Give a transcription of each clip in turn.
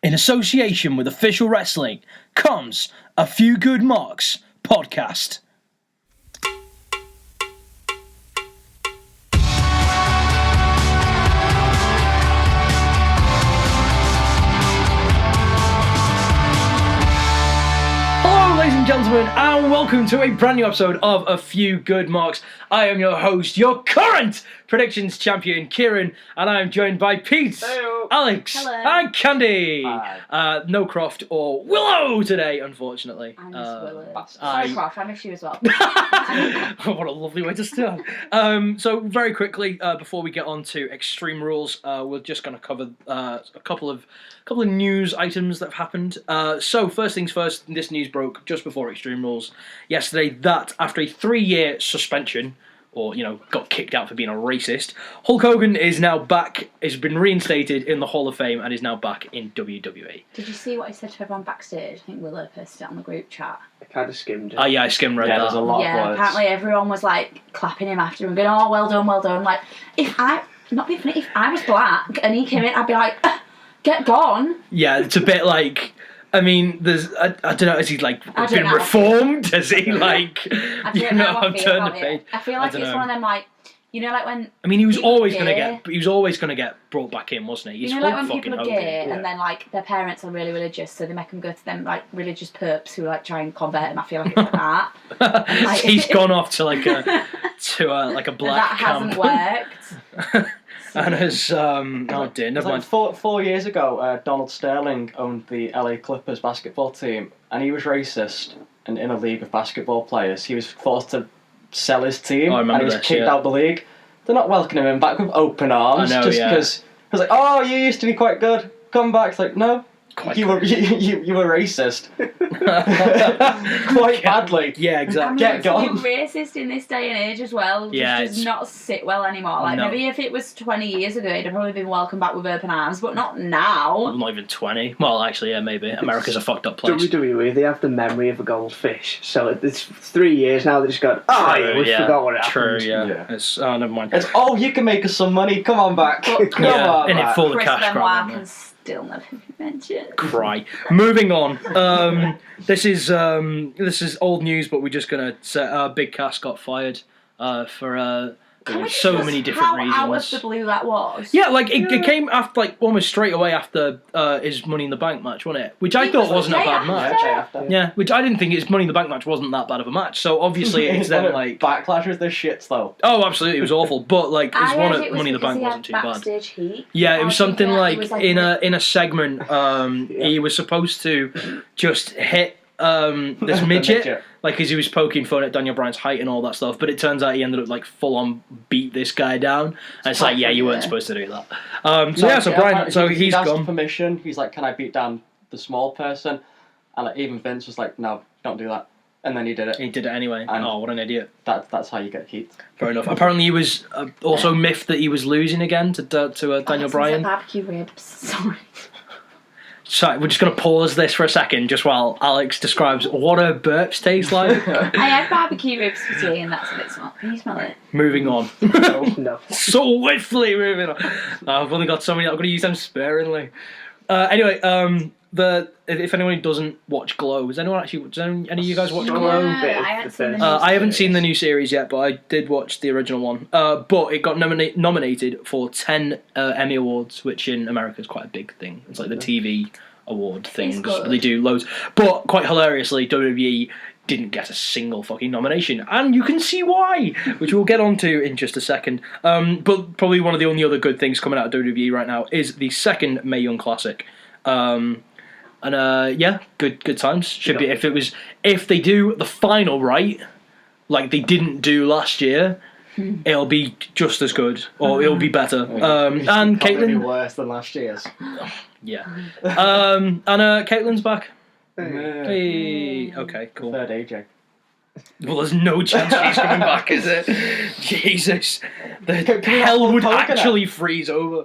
In association with Official Wrestling comes A Few Good Marks podcast. Hello, ladies and gentlemen, and welcome to a brand new episode of A Few Good Marks. I am your host, your current predictions champion, Kieran, and I am joined by Pete, Hello. Alex, Hello. and Candy. Hi. No Croft or Willow today, unfortunately. I miss Willow. I- Sorry, Croft, I miss you as well. What a lovely way to start. So very quickly, before we get on to Extreme Rules, we're just going to cover a couple of news items that have happened. So first things first, this news broke just before Extreme Rules yesterday that after a 3-year suspension, or, got kicked out for being a racist, Hulk Hogan is now back, has been reinstated in the Hall of Fame, and is now back in WWE. Did you see what he said to everyone backstage? I think Willow posted it on the group chat. I kind of skimmed it. Oh yeah, I skimmed read that. There's a lot of Yeah, words. apparently everyone was like clapping him after and going, "Oh, well done, well done." Like, if I was black and he came in, I'd be like, "Get gone." Yeah, it's a bit like, I don't know, has he like I don't been know. reformed? Has he like, I don't know how I feel turned about the page? it. I feel like don't it's know. one of them, like, like when I mean, he was people always are going to gay. get brought back in, wasn't he? He's like Hulk when people fucking are Hogan. gay yeah. and then like their parents are really religious, so they make them go to them like religious perps who like try and convert them. I feel like it's like that. Like- He's gone off to like a black that camp. hasn't worked. And has oh dear, It was never like mind. four years ago, Donald Sterling owned the LA Clippers basketball team, and he was racist. And in a league of basketball players, he was forced to sell his team, Oh, I remember and he was this, kicked yeah. out the league. They're not welcoming him back with open arms, I know, just yeah. because. It was like, oh, you used to be quite good. Come back. It's like, no, Quite you were good. you were racist, quite badly. Yeah, I exactly. mean, Get to gone. be racist in this day and age as well just Yeah, does it's- not sit well anymore. Like, No. maybe if it was 20 years ago, it'd have probably been welcomed back with open arms, but not now. Not even 20. Well, actually, yeah, maybe. America's a fucked up place. WWE, they have the memory of a goldfish. So it's 3 years now. They just go, oh yeah, we forgot what happened. True, yeah. Yeah. It's never mind. It's you can make us some money. Come on back. But- Come Yeah, on in it back. for the Chris cash Benoit grab. can still never be mentioned. Cry. Moving on. This is old news, but we're just gonna say Big Cass got fired for Can we so discuss many different how reasons. out of the blue that was? Yeah, like it came after, like almost straight away after his Money in the Bank match, wasn't it? Which I It thought was wasn't a the bad day match. after. After. Yeah, which I didn't think his Money in the Bank match wasn't that bad of a match. So obviously it's One then of like, backlash with their shits though. oh, absolutely, it was awful. But like I his one heard at it was Money in the because Bank he wasn't too had bad. backstage heat. Yeah, it was something It like, was in a segment, he was supposed to just hit this midget, like as he was poking fun at Daniel Bryan's height and all that stuff. But it turns out he ended up like full on beat this guy down. And it's like, yeah, you weren't supposed to do that. So Bryan, so he's asked gone. permission. He's like, "Can I beat down the small person?" And like, even Vince was like, "No, don't do that." And then he did it. He did it anyway. And- Oh, what an idiot! That's how you get heat. Fair enough. Apparently, he was also miffed that he was losing again to Daniel Bryan. Barbecue ribs. Sorry. So we're just going to pause this for a second, just while Alex describes what her burps taste like. I had barbecue ribs for tea, and that's a bit small. Can you smell it? Moving on. No. Swiftly moving on. I've only got so many. I'm going to use them sparingly. Anyway, if anyone doesn't watch Glow, does any of you guys watch No. Glow? I bit of haven't the seen the first- new I haven't seen the series. new series yet, but I did watch the original one. But it got nominated for 10 Emmy Awards, which in America is quite a big thing. It's like the TV award things. good. They do loads. But quite hilariously, WWE didn't get a single fucking nomination. And you can see why, which we'll get onto in just a second. But probably one of the only other good things coming out of WWE right now is the second Mae Young Classic. Yeah, good times. Should be if they do the final right, like they didn't do last year, it'll be just as good, or it'll be better. And Probably Caitlyn, worse than last year's. yeah, and Caitlyn's back. Hey. Hey, okay, cool. Third AJ. Well, there's no chance she's coming back, is it? Jesus, the Can we have hell would Hulk Hogan actually freeze over.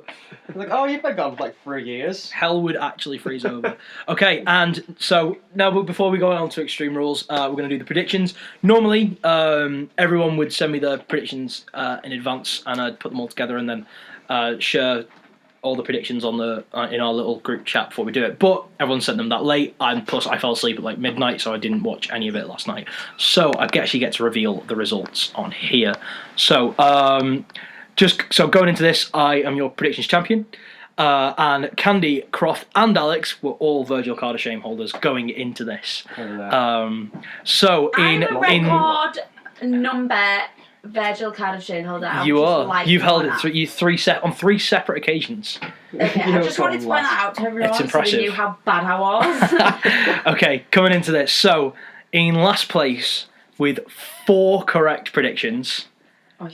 Like, oh, you've been gone for like 3 years. Hell would actually freeze over. Okay, and so now, but before we go on to Extreme Rules, we're going to do the predictions. Normally, everyone would send me the predictions in advance, and I'd put them all together and then share all the predictions on the in our little group chat before we do it, but everyone sent them that late, and plus I fell asleep at like midnight, so I didn't watch any of it last night. So I actually get to reveal the results on here. So so going into this, I am your predictions champion, and Candy, Croft, and Alex were all Virgil Card of Shame holders going into this. So I'm a record number Virgil Card of Shame holder. You've held it on three separate occasions. Okay, I just wanted to point that out to everyone so they knew how bad I was. Okay, coming into this. So, in last place with 4 correct predictions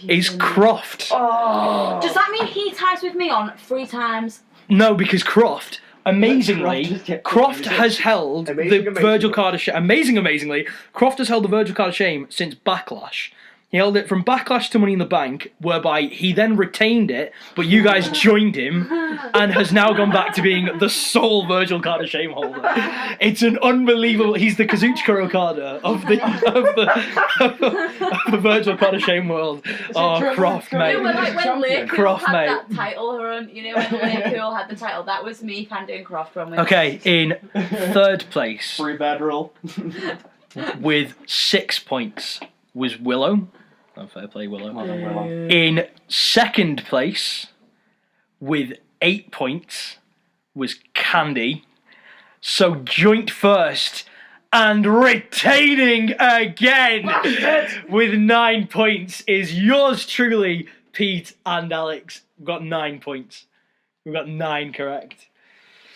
is Croft. Oh. Does that mean he ties with me on 3 times? No, because Croft, amazingly, Croft has held the Virgil Card of Shame. Amazingly, Croft has held the Virgil Card of Shame since Backlash. He held it from Backlash to Money in the Bank, whereby he then retained it, but you guys joined him, and has now gone back to being the sole Virgil Card of Shame holder. It's an unbelievable. He's the Kazuchika Okada of the Virgil Card of Shame world. Oh, Croft, mate. When Croft, had mate. that title run, when Liverpool had the title, that was me handing Croft run with. Okay, in 3rd place, Free bed rule. with 6 points, was Willow. Oh, fair play, Willow. Well done, Willow. In 2nd place, with 8 points, was Candy. So joint first and retaining again with 9 points is yours truly, Pete and Alex. We've got 9 points. We've got 9 correct.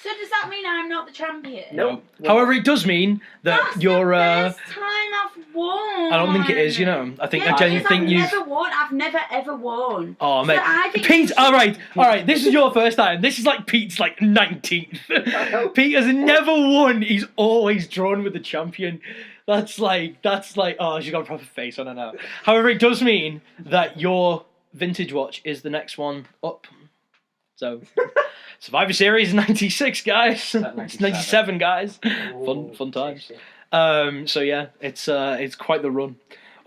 So does that mean I'm not the champion? No. However, it does mean that That's you're. the first time I've won. I don't think it is. I think I genuinely think you've. Never won. I've never ever won. Oh, So mate. I think Pete, all right. This is your first time. This is like Pete's 19th. Pete has never won. He's always drawn with the champion. That's like. Oh, she's got a proper face. I don't know. However, it does mean that your vintage watch is the next one up. So, Survivor Series 96, guys. It's 97, guys. Fun times. So yeah, it's quite the run.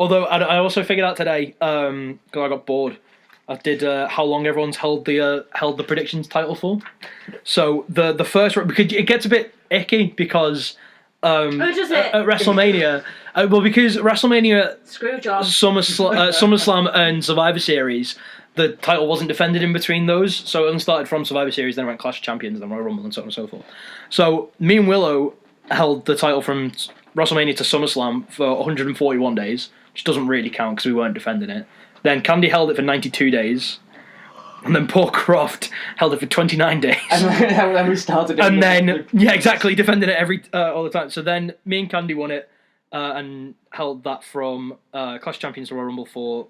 Although I also figured out today, because I got bored, I did how long everyone's held the predictions title for. So the first one, because it gets a bit icky because at WrestleMania, because WrestleMania, Screwjob, SummerSlam and Survivor Series, the title wasn't defended in between those, so it started from Survivor Series, then went Clash of Champions, then Royal Rumble, and so on and so forth. So me and Willow held the title from WrestleMania to SummerSlam for 141 days, which doesn't really count because we weren't defending it. Then Candy held it for 92 days, and then poor Croft held it for 29 days. And then we started. And then defending it all the time. So then me and Candy won it and held that from Clash of Champions to Royal Rumble for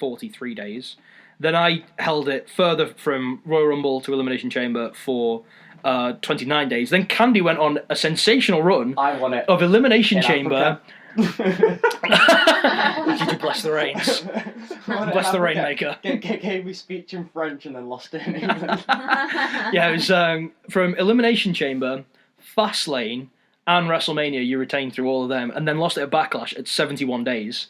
43 days. Then I held it further from Royal Rumble to Elimination Chamber for 29 days. Then Candy went on a sensational run of Elimination Chamber. Did you bless the reins? Bless the Rainmaker. Gave me speech in French and then lost it in England. Yeah, it was from Elimination Chamber, Fastlane, and WrestleMania. You retained through all of them, and then lost it at Backlash at 71 days.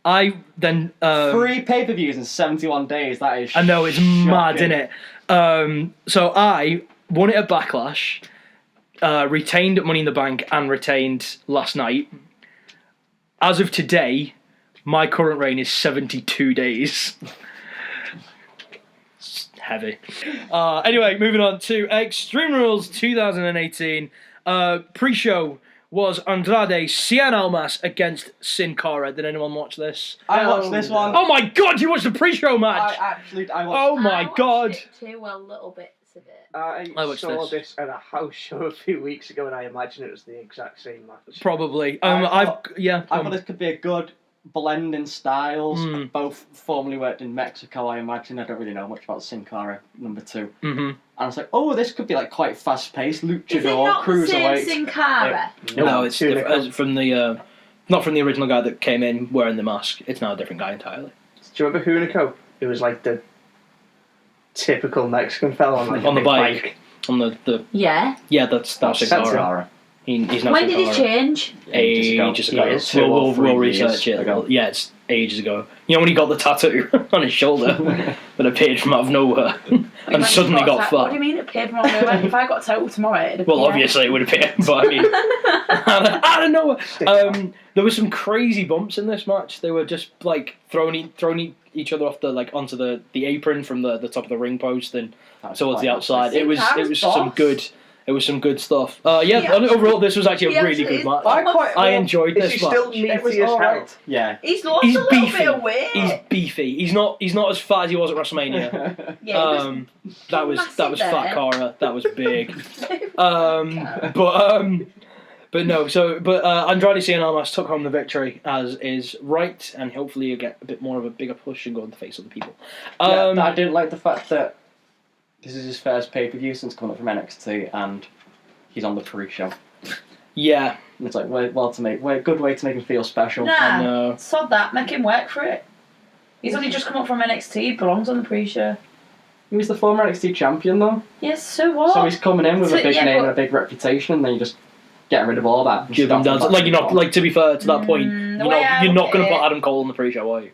I then 3 pay-per-views in 71 days. That is. I know, it's shocking. mad, isn't it? So I won it at Backlash, retained at Money in the Bank, and retained last night. As of today, my current reign is 72 days. It's heavy. Anyway, moving on to Extreme Rules 2018. Pre-show was Andrade Cien Almas against Sin Cara. Did anyone watch this? I watched this one. Oh my god, you watched the pre-show match! I watched. Oh my god! It too, well, little bits of it. I watched saw this at a house show a few weeks ago, and I imagine it was the exact same match. Probably. I thought this could be a good blend in styles. Both formerly worked in Mexico, I imagine. I don't really know much about Sin Cara number 2. Mm-hmm. And I was like, oh, this could be like quite fast-paced, luchador, Is it not cruiserweight. the same Sin Cara? No, it's from the not from the original guy that came in wearing the mask. It's now a different guy entirely. Do you remember Hunico? It was like the typical Mexican fella on the bike. On the Yeah. that's Sin Cara. He's now When Sin did he Cara. change? Ages ago. We'll research it. Yeah, it's ages ago. You know when he got the tattoo on his shoulder that appeared from out of nowhere and suddenly got fat. What do you mean it appeared from out of nowhere? If I got a tattoo tomorrow, it'd appear. Well, obviously it would appear, but I mean, I don't know. There were some crazy bumps in this match. They were just like throwing each other off onto the apron from the top of the ring post and towards the outside. It was some good. It was some good stuff. Overall, this was actually a really good match. I enjoyed this match. Is he still meaty as hell? Yeah. He's lost a little bit of weight. He's beefy. He's not as fat as he was at WrestleMania. That was fat Cara. That was big. But no. So Andrade Cien Almas took home the victory, as is right, and hopefully you get a bit more of a bigger push and go in the face of the people. I didn't like the fact that this is his first pay-per-view since coming up from NXT, and he's on the pre-show. Yeah. And it's like, good way to make him feel special. Nah, sod that. Make him work for it. He's only just come up from NXT. He belongs on the pre-show. He was the former NXT champion, though. Yes, so what? So he's coming in with a big name and a big reputation, and then you just get rid of all that. Give him down. Like, you're not, like, to be fair, to that point, you're not going to put Adam Cole on the pre-show, are you?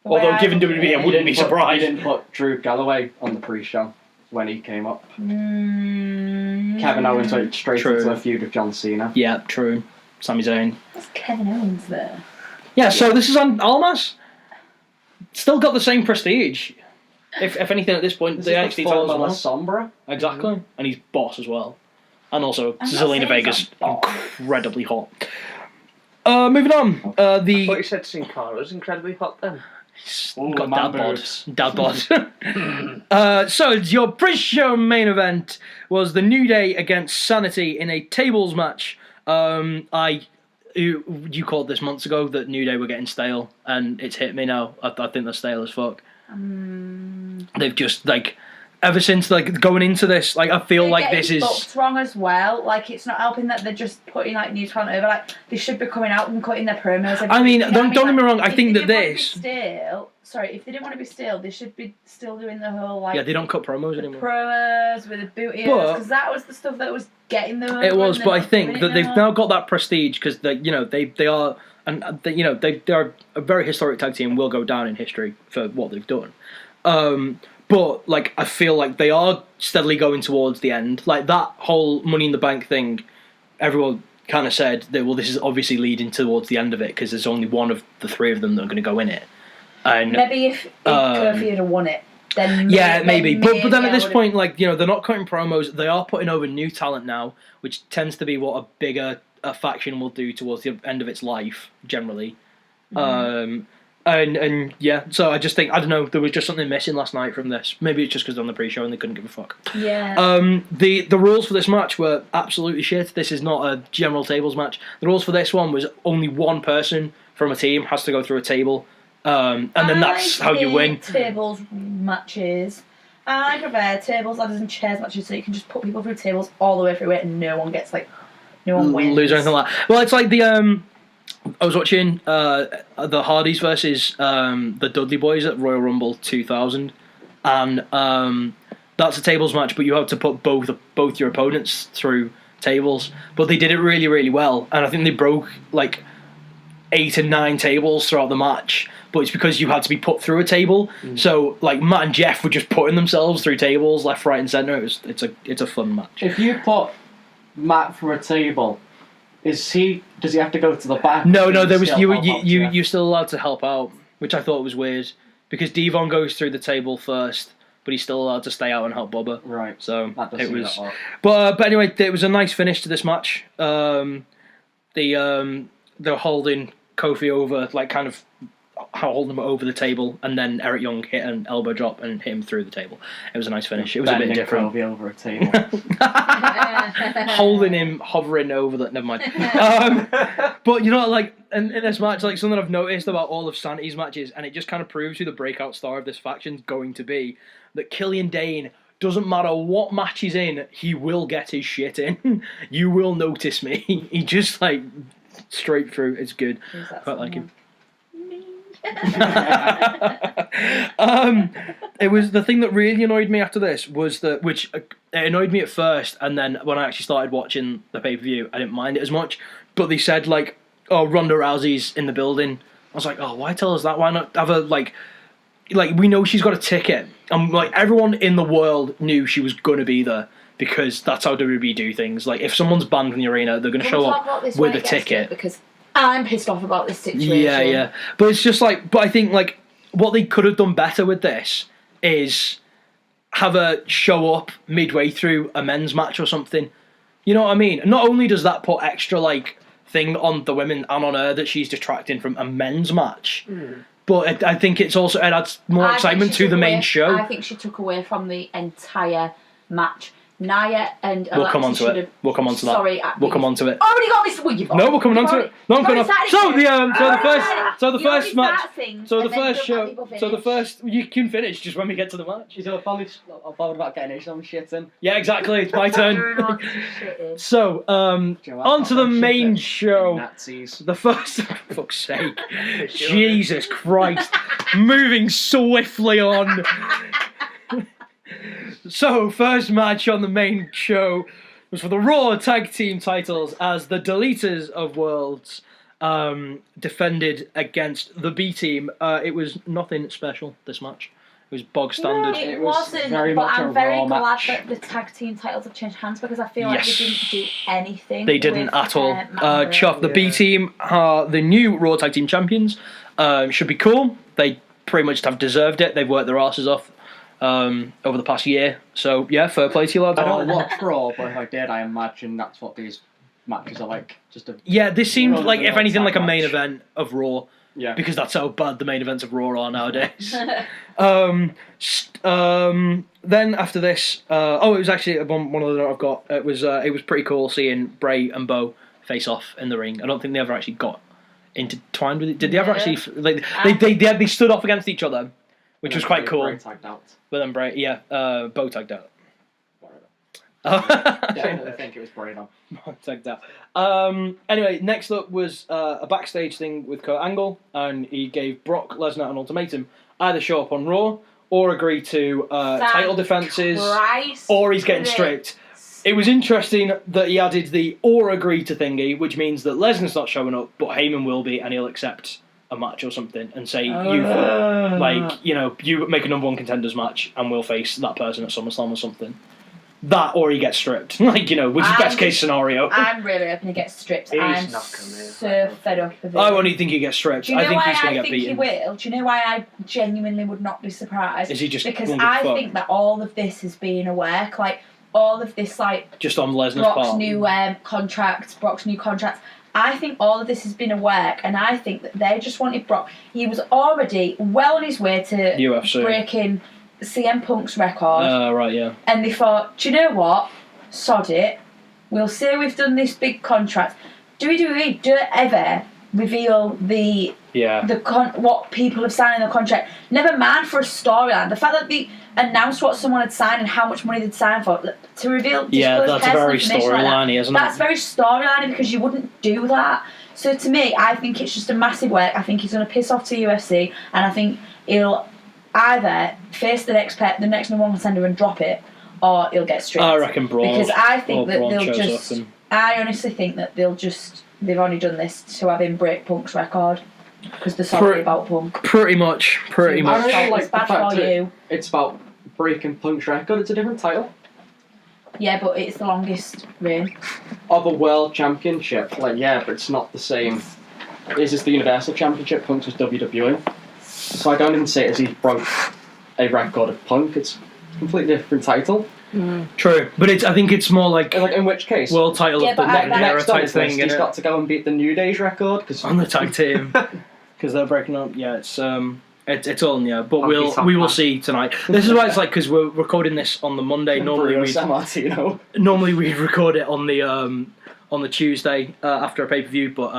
Although, given WWE, I wouldn't be surprised. He didn't put Drew Galloway on the pre-show when he came up. Kevin Owens went straight into a feud with John Cena. Yeah, true. Sami Zayn. What's Kevin Owens there? Yeah, so this is on Almas. Still got the same prestige. If anything, at this point, This they is actually the told former us Sombra. Exactly. And he's boss as well. And also, I'm not Zelina saying Vega's he's a boss. incredibly hot. Moving on. I thought you said Sin Cara was incredibly hot then. Got dad bod. So your pre-show main event was the New Day against Sanity in a tables match. You called this months ago that New Day were getting stale, and it's hit me now. I think they're stale as fuck. They've just ever since going into this, I feel like this is booked wrong as well. Like, it's not helping that they're just putting new talent over. Like, they should be coming out and cutting their promos. I mean, don't get me wrong. I think that if they didn't want to be stale, they should be still doing the whole they don't cut promos anymore. Promos with the booty, because that was the stuff that was getting them over. It was, but I think that they've now got that prestige because they are a very historic tag team. Will go down in history for what they've done. But I feel like they are steadily going towards the end. Like that whole Money in the Bank thing, everyone kind of said that this is obviously leading towards the end of it because there's only one of the three of them that are going to go in it. And maybe if Kofi had won it, then maybe. But then at this point, they're not cutting promos. They are putting over new talent now, which tends to be what a bigger faction will do towards the end of its life generally. And so I just think, I don't know, there was just something missing last night from this. Maybe it's just because they're on the pre-show and they couldn't give a fuck. Yeah. The rules for this match were absolutely shit. This is not a general tables match. The rules for this one was only one person from a team has to go through a table, and then that's how you win. Tables matches. I prefer tables, ladders and chairs matches, so you can just put people through tables all the way through it and no one gets, no one wins. Lose or anything like that. Well, it's like the... I was watching the Hardys versus the Dudley Boys at Royal Rumble 2000, and that's a tables match, but you have to put both your opponents through tables. But they did it really, really well, and I think they broke 8 and 9 tables throughout the match. But it's because you had to be put through a table. So Matt and Jeff were just putting themselves through tables left, right, and centre. It's a fun match. If you put Matt through a table, does he have to go to the back? No. There was you're still allowed to help out, which I thought was weird because Devon goes through the table first, but he's still allowed to stay out and help Bubba. Right. So that does it seem was. that odd. But anyway, it was a nice finish to this match. They're holding Kofi over, kind of holding him over the table, and then Eric Young hit an elbow drop and hit him through the table. It was a nice finish. It was a bit different. Kofi over a table. Holding him, hovering over that. Never mind. But in this match, something I've noticed about all of Sanity's matches, and it just kind of proves who the breakout star of this faction's going to be. That Killian Dane, doesn't matter what match he's in, he will get his shit in. You will notice me. He just straight through. It's good. I quite like him. It was the thing that really annoyed me after this was which it annoyed me at first, and then when I actually started watching the pay-per-view I didn't mind it as much, but they said Ronda Rousey's in the building I was like, oh, why tell us that? Why not have a like we know she's got a ticket, and like everyone in the world knew she was gonna be there because that's how WWE do things. Like if someone's banned from the arena, they're gonna show up with a ticket. Because I'm pissed off about this situation. Yeah. But it's just like, but I think like what they could have done better with this is have her show up midway through a men's match or something. You know what I mean? Not only does that put extra like thing on the women and on her that she's detracting from a men's match, but I think it adds more excitement to the main show. I think she took away from the entire match. Nia and Alexa we'll come on to it. We'll come on to that. Sorry, we'll come on to it. Already got this. Well, no, we're coming on to it. No, I'm going to. So the first match. You can finish just when we get to the match. She's bothered about getting some shit in. Yeah, exactly. It's my turn. So, on to the main show. Nazis. The first. For fuck's sake. Jesus Christ. Moving swiftly on. So, first match on the main show was for the Raw Tag Team titles as the Deleters of Worlds defended against the B Team. It was nothing special, this match. It was bog standard. It wasn't, but I'm very glad that the tag team titles have changed hands because I feel like they didn't do anything. They didn't at all. Chuff, the B Team are the new Raw Tag Team champions. Should be cool. They pretty much have deserved it. They've worked their asses off over the past year. So, yeah, fair play to you, lads. I don't watch Raw, but if I did, I imagine that's what these matches are like. This seemed like, if anything, like a main event of Raw. Yeah. Because that's how bad the main events of Raw are nowadays. Then after this, it was actually one other note I've got. It was pretty cool seeing Bray and Bo face off in the ring. I don't think they ever actually got intertwined with it. Did they ever actually they stood off against each other, which was quite cool. Bray tagged out. But then Bray, Bo tagged out. I think it was Bray though. Tagged out. Anyway, next up was a backstage thing with Kurt Angle, and he gave Brock Lesnar an ultimatum: either show up on Raw or agree to title defenses, or he's getting stripped. It was interesting that he added the or agree to thingy, which means that Lesnar's not showing up, but Heyman will be, and he'll accept a match or something and say you make a number one contenders match and we'll face that person at SummerSlam or something. That or he gets stripped, which is best case scenario. I'm really hoping he gets stripped. I'm so fed up with it. I only think he gets stripped. I think he's going to get beaten. He will. Do you know why I genuinely would not be surprised? Is he just because I think that all of this has been a work, like all of this, like just on Lesnar's Brock's part. new contracts. I think all of this has been a work, and I think that they just wanted Brock. He was already well on his way to UFC. Breaking CM Punk's record. Right, yeah. And they thought, do you know what? Sod it. We'll say we've done this big contract. WWE don't ever reveal what people have signed in the contract. Never mind for a storyline. The fact that they announced what someone had signed and how much money they'd signed for to reveal. That's very storyline-y, isn't it? That's very storyline-y because you wouldn't do that. So to me, I think it's just a massive work. I think he's going to piss off to UFC, and I think he'll either face the next number one contender and drop it, or he'll get stripped. I reckon Braun. Because I think that Braun they'll just. I honestly think that they've only done this to have him break Punk's record because they're sorry about Punk. Pretty much. I don't like the fact that it's about breaking Punk's record. It's a different title. Yeah, but it's the longest reign of a world championship. But it's not the same. This is the Universal Championship. Punk's was WWE. So I don't even say it as he broke a record of Punk. It's a completely different title. True, but I think it's more like in which case world title of the era type thing. He's got to go and beat the New Day's record on the tag team because they're breaking up. Yeah, it's all in the air, but we will see tonight. This is why it's like because we're recording this on the Monday. Normally we'd record it on the Tuesday after a pay-per-view, but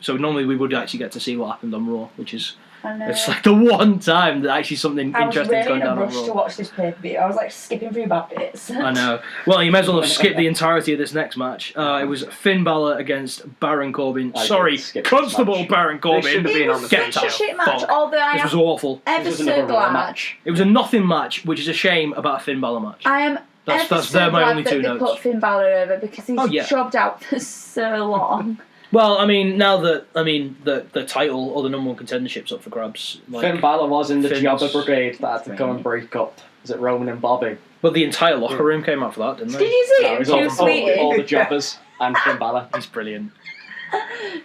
so normally we would actually get to see what happened on Raw, which is. It's like the one time that actually something interesting is going down on Raw. I was really in a rush to watch this pay-per-view. I was like skipping through bad bits. I know. Well, you may as well have skipped the entirety of this next match. It was Finn Balor against Baron Corbin. Constable Baron Corbin. It was such a shit match. Although this was awful. Ever so glad. It was a nothing match, which is a shame about a Finn Balor match. I am that's my only two notes. They put Finn Balor over because he's jobbed out for so long. Well, I mean, now that the title or the number one contendership's up for grabs. Like, Finn Balor was in the Finn's- Jobber Brigade that had to go and break up. Was it Roman and Bobby? But the entire locker room came out for that, didn't Did they? you see No, him? it was He was sweetie. all the jobbers and Finn Balor. He's brilliant.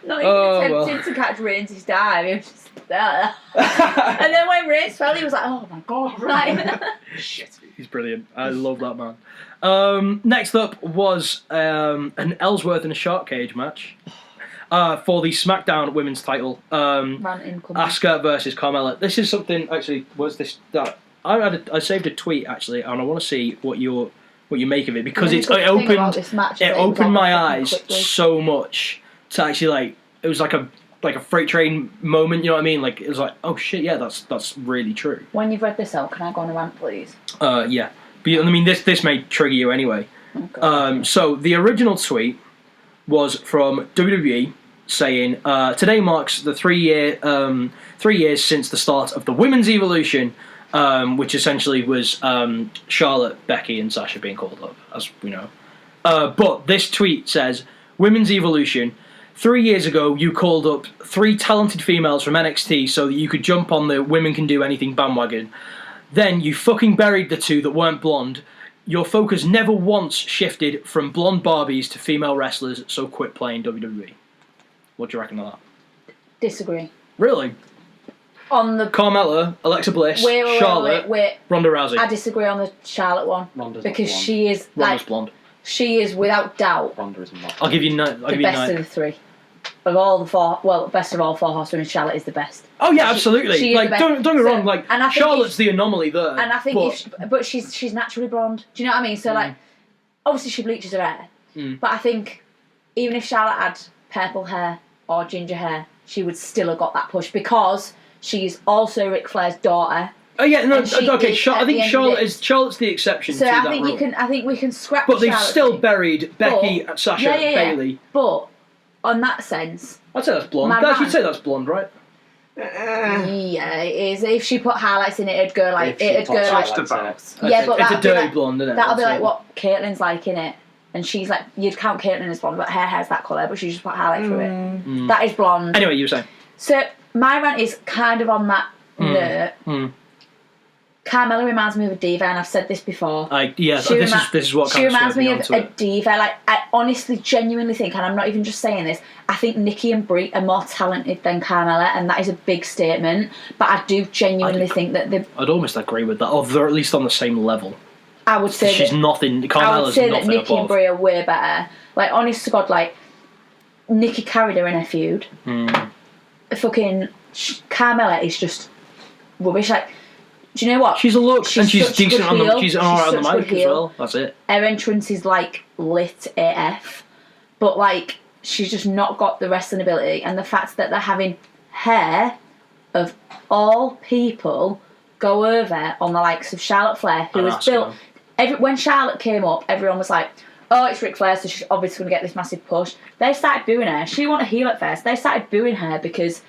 Not even Oh, attempting to catch Reigns' dive. He was just there. And then when Reigns fell, he was like, "Oh my god!" Like, Shit. He's brilliant. I love that man. Next up was an Ellsworth and a Shark Cage match for the SmackDown Women's title. rant incoming. Asuka versus Carmella. This is something actually. Was this that I saved a tweet actually, and I want to see what you make of it because The it good thing about opened this match is it that it was opened my over eyes quickly. so much to actually like it was like a freight train moment. You know what I mean? Like it was like, oh shit, yeah, that's really true. When you've read this out, can I go on a rant, please? Yeah, but I mean this may trigger you anyway. Okay. So the original tweet was from WWE saying, "Today marks the 3 years since the start of the Women's Evolution, which essentially was Charlotte, Becky, and Sasha being called up, as we know." But this tweet says, "Women's Evolution. 3 years ago, you called up 3 talented females from NXT so that you could jump on the Women Can Do Anything bandwagon. Then you fucking buried the 2 that weren't blonde. Your focus never once shifted from blonde Barbies to female wrestlers, so quit playing WWE." What do you reckon of that? Disagree. Really? On the Carmella, Alexa Bliss, Charlotte, wait. Ronda Rousey. I disagree on the Charlotte one Ronda's because not blonde. she is Ronda's like blonde. she is without doubt Ronda is not. I'll give you nine. the best of the 3. Of all the 4, well, best of all 4 horsewomen, Charlotte is the best. Oh yeah, absolutely. she is Like the best. don't get me So- wrong. Like and I think Charlotte's if- the anomaly there. And I think, but she's naturally blonde. Do you know what I mean? So like, obviously she bleaches her hair, but I think even if Charlotte had purple hair or ginger hair, she would still have got that push because she's also Ric Flair's daughter. oh yeah, no, and she okay. is, I at think the end Charlotte of it- is Charlotte's the exception So to I that think rule. I think we can scrap. But they've Charlotte's still thing. buried Becky, Sasha, Yeah. Bailey. But on that sense, I'd say that's blonde. My You'd man- say that's blonde, right? yeah, it is. If she put highlights in it, it'd go like If she it'd go puts like. highlights in it. Yeah, but it's a that'd be dirty like- blonde, isn't it? That'll be That's like it. what Caitlin's like in it. And she's like, you'd count Caitlyn as blonde, but her hair's that colour, but she just put highlight through it. That is blonde. Anyway, you were saying. So, my rant is kind of on that note. Carmella reminds me of a diva, and I've said this before. This is what she kind of reminds spurred me of onto a it. diva. Like, I honestly, genuinely think, and I'm not even just saying this, I think Nikki and Brie are more talented than Carmella, and that is a big statement. But I do genuinely think that I'd almost agree with that, or they're at least on the same level. I would say She's that, nothing. I would Carmella's say that nothing Nikki and above. Brie are way better. Like, honest to God, like, Nikki carried her in her feud. Fucking Carmella is just rubbish. Like, do you know what? She's a look, and she's such a decent good on the. heel. She's alright on the such a mic good as heel. well. That's it. Her entrance is like lit AF, but like she's just not got the wrestling ability. And the fact that they're having her, of all people, go over on the likes of Charlotte Flair, who And was built. Asuka. When Charlotte came up, everyone was like, "Oh, it's Ric Flair, so she's obviously going to get this massive push." They started booing her. She wanted a heel at first. They started booing her because,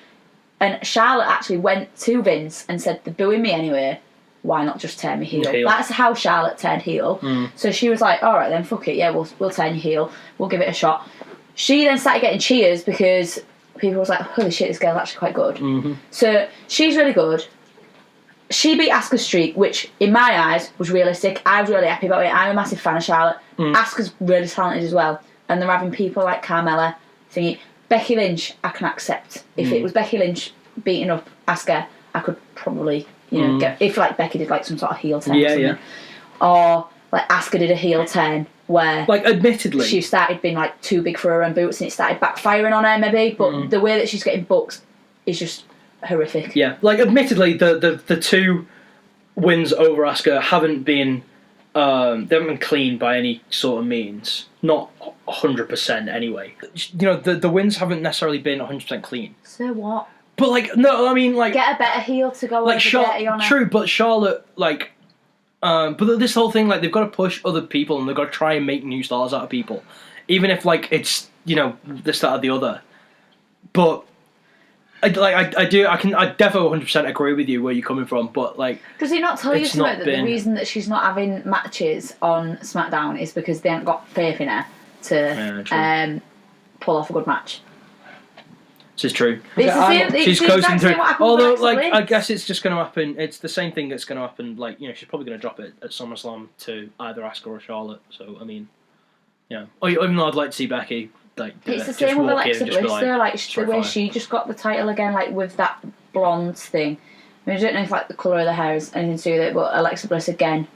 and Charlotte actually went to Vince and said, "They're booing me anyway. Why not just turn me heel?" That's how Charlotte turned heel. So she was like, "All right, then, fuck it. Yeah, we'll turn you heel. We'll give it a shot." She then started getting cheers because people was like, "Holy shit, this girl's actually quite good." So she's really good. She beat Asuka's streak, which in my eyes was realistic. I was really happy about it. I'm a massive fan of Charlotte. Asuka's really talented as well. And they're having people like Carmella thingy. Becky Lynch, I can accept. If it was Becky Lynch beating up Asuka, I could probably, get, if like Becky did like some sort of heel turn or something. Or like Asuka did a heel turn where Like, admittedly, she started being like too big for her own boots and it started backfiring on her maybe. But the way that she's getting booked is just horrific. yeah, like admittedly, the 2 wins over Asuka haven't been they haven't been clean by any sort of means. Not 100% anyway. The wins haven't necessarily been 100% clean. So what? But like, no, I mean like Get a better heel to go like over dirty on her. True, but Charlotte like. But this whole thing, like, they've got to push other people and they've got to try and make new stars out of people, even if like it's this, that, or the other. But I definitely 100% agree with you where you're coming from. But like, Does he not tell you it's something not that been- the reason that she's not having matches on SmackDown is because they haven't got faith in her to true. pull off a good match? This is true. It's the same, She's coasting through. Although, like, I Lynch. guess it's just going to happen. It's the same thing that's going to happen. Like, you know, she's probably going to drop it at SummerSlam to either Asuka or Charlotte. So, I mean, you know, even though I'd like to see Becky, like, do It's it. the Just same with walk in Alexa and just be Bliss, though. Like, the "Sorry, way fine." she just got the title again, like, with that blonde thing. I mean, I don't know if, like, the colour of the hair is anything to do with it, but Alexa Bliss, again,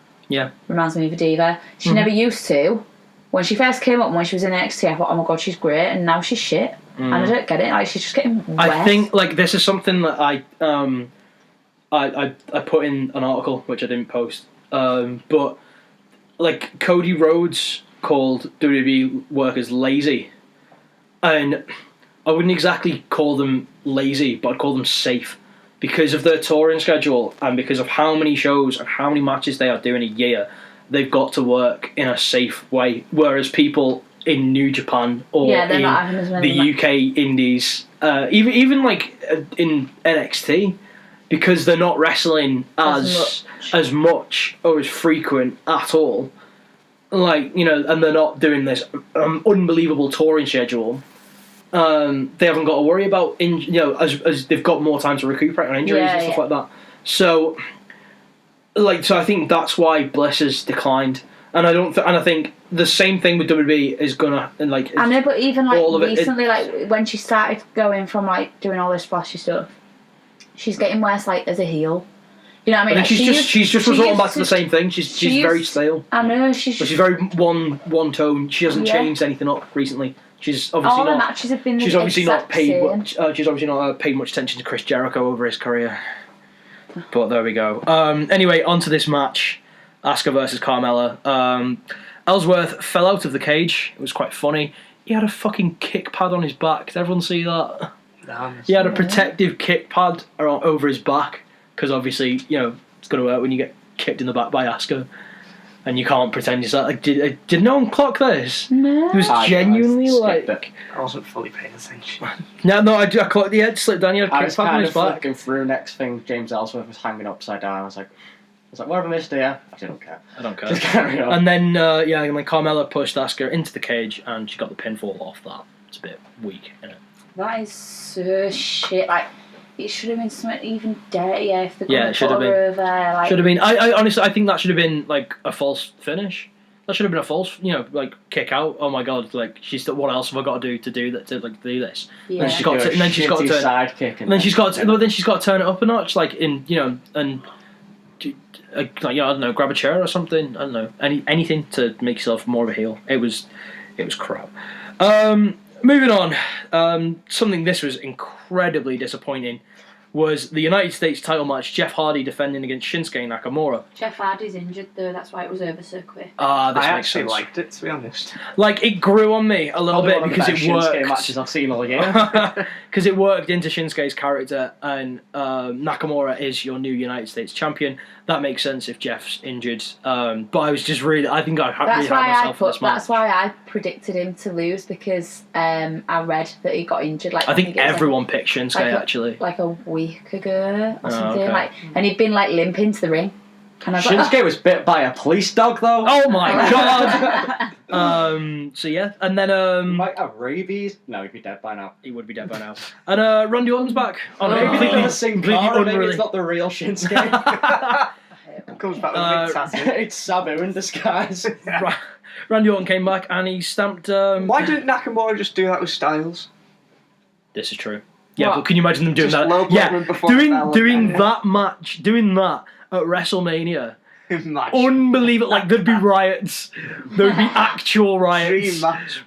reminds me of a diva. She never used to. When she first came up and when she was in NXT, I thought, oh my god, she's great, and now she's shit. And I don't get it. Like, she's just getting wet. I think, like, this is something that I put in an article, which I didn't post. But, like, Cody Rhodes called WWE workers lazy. And I wouldn't exactly call them lazy, but I'd call them safe. Because of their touring schedule and because of how many shows and how many matches they are doing a year, they've got to work in a safe way. Whereas people in New Japan or in the UK Indies, even like in NXT, because they're not wrestling as much or as frequent at all, like, you know, and they're not doing this unbelievable touring schedule. They haven't got to worry about as they've got more time to recuperate on injuries and stuff like that. So, so I think that's why Bliss has declined. And I think the same thing with WWE is gonna I know, but even like recently, like when she started going from like doing all this flashy stuff, she's getting worse like as a heel. You know what I mean? Like, she's just resorting back to the same thing. She's very stale. I know she's very one tone. She hasn't changed anything up recently. She's obviously all not. the matches have been she's obviously not paid. Same. She's obviously not paid much attention to Chris Jericho over his career. But there we go. Anyway, on to this match. Asuka versus Carmella. Ellsworth fell out of the cage. It was quite funny. He had a fucking kick pad on his back. Did everyone see that? He had a protective kick pad over his back. Because obviously, you know, it's going to hurt when you get kicked in the back by Asuka. And you can't pretend you're like, did no one clock this? No. It was genuinely I wasn't fully paying attention. No, I clocked the head, slipped down, he had a kick pad on his back. Flicking through, next thing, James Ellsworth was hanging upside down. I was like, what have I missed here? I don't care. Just carry on. And then, and then Carmella pushed Asuka into the cage and she got the pinfall off that. It's a bit weak, isn't it? That is so shit. Like, it should have been something even dirtier if they're going to put her over. Like, should have been. I honestly, I think that should have been like a false finish. That should have been a false, like kick out. Oh my god! Like what else have I got to do that to do this? Yeah. And she's got to, and then she's got to turn. Sidekick And then she's got to turn it up a notch, like and I don't know, grab a chair or something. I don't know, anything to make yourself more of a heel. It was crap. Moving on, something this was incredibly disappointing was the United States title match, Jeff Hardy defending against Shinsuke Nakamura. Jeff Hardy's injured though, that's why it was over so quick. I actually liked it, to be honest. Like, it grew on me a little bit because it worked. Shinsuke matches I've seen all year. Because it worked into Shinsuke's character, and Nakamura is your new United States champion. That makes sense if Jeff's injured. But I was just really, I think I really had myself in this match. That's why I predicted him to lose, because I read that he got injured. Like, I think everyone picked Shinsuke actually. Like a week ago or something. Okay. And he'd been like limping to the ring. And I was Shinsuke was bit by a police dog though. Oh my god! So yeah, and then he might have rabies. No, he'd be dead by now. He would be dead by now. And Randy Orton's back. Maybe it's not the real Shinsuke. Comes back with a big tattoo. It's Sabu in disguise. Randy Orton came back and he stamped. Why didn't Nakamura just do that with Styles? This is true. Yeah, but can you imagine them doing just that? Yeah, doing that match, doing that at WrestleMania. Unbelievable! Like, there'd be riots. There'd be actual riots.